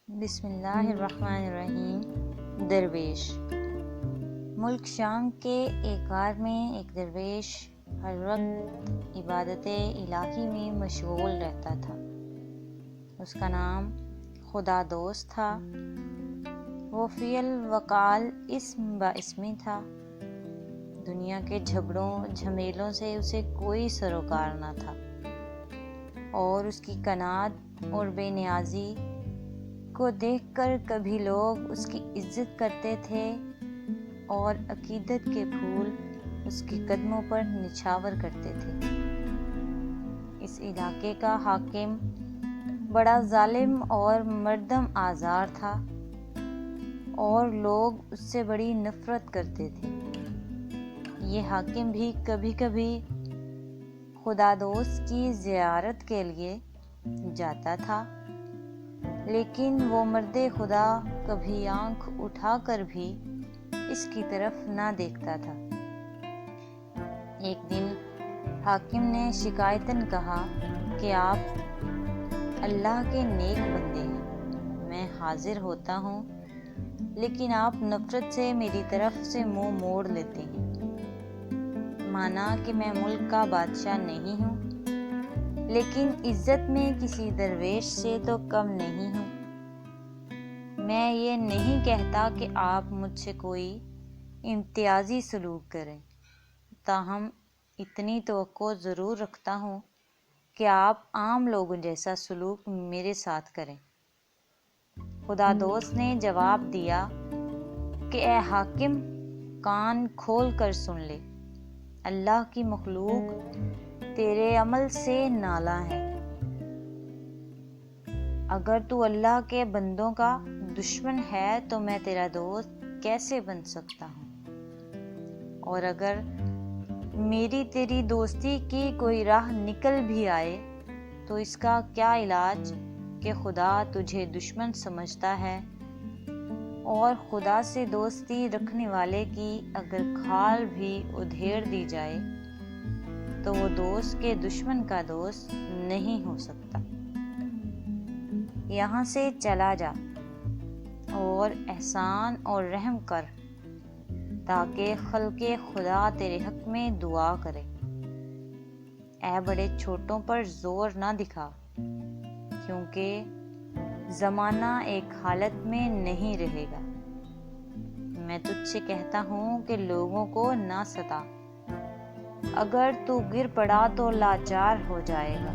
بسم اللہ الرحمن الرحیم۔ درویش۔ ملک شام کے ایک غار میں ایک درویش ہر وقت عبادت الہی میں مشغول رہتا تھا۔ اس کا نام خدا دوست تھا۔ وہ فعل وقال اسم باسمی تھا۔ دنیا کے جھگڑوں جھمیلوں سے اسے کوئی سروکار نہ تھا، اور اس کی قناعت اور بے نیازی کو دیکھ کر کبھی لوگ اس کی عزت کرتے تھے اور عقیدت کے پھول اس کے قدموں پر نچھاور کرتے تھے۔ اس علاقے کا حاکم بڑا ظالم اور مردم آزار تھا، اور لوگ اس سے بڑی نفرت کرتے تھے۔ یہ حاکم بھی کبھی کبھی خدا دوست کی زیارت کے لیے جاتا تھا، لیکن وہ مرد خدا کبھی آنکھ اٹھا کر بھی اس کی طرف نہ دیکھتا تھا۔ ایک دن حاکم نے شکایتاً کہا کہ آپ اللہ کے نیک بندے ہیں، میں حاضر ہوتا ہوں، لیکن آپ نفرت سے میری طرف سے منہ موڑ لیتے ہیں۔ مانا کہ میں ملک کا بادشاہ نہیں ہوں، لیکن عزت میں کسی درویش سے تو کم نہیں ہوں۔ میں یہ نہیں کہتا کہ آپ مجھ سے کوئی امتیازی سلوک کریں، تاہم اتنی توقع ضرور رکھتا ہوں کہ آپ عام لوگوں جیسا سلوک میرے ساتھ کریں۔ خدا دوست نے جواب دیا کہ اے حاکم، کان کھول کر سن لے، اللہ کی مخلوق تیرے عمل سے نالاں ہے۔ اگر تو اللہ کے بندوں کا دشمن ہے تو میں تیرا دوست کیسے بن سکتا ہوں؟ اور اگر میری تیری دوستی کی کوئی راہ نکل بھی آئے تو اس کا کیا علاج کہ خدا تجھے دشمن سمجھتا ہے، اور خدا سے دوستی رکھنے والے کی اگر کھال بھی ادھیڑ دی جائے تو وہ دوست کے دشمن کا دوست نہیں ہو سکتا۔ یہاں سے چلا جا اور احسان اور رحم کر، تاکہ خلق خدا تیرے حق میں دعا کرے۔ اے بڑے چھوٹوں پر زور نہ دکھا، کیونکہ زمانہ ایک حالت میں نہیں رہے گا۔ میں تجھ سے کہتا ہوں کہ لوگوں کو نہ ستا، اگر تو گر پڑا تو لاچار ہو جائے گا۔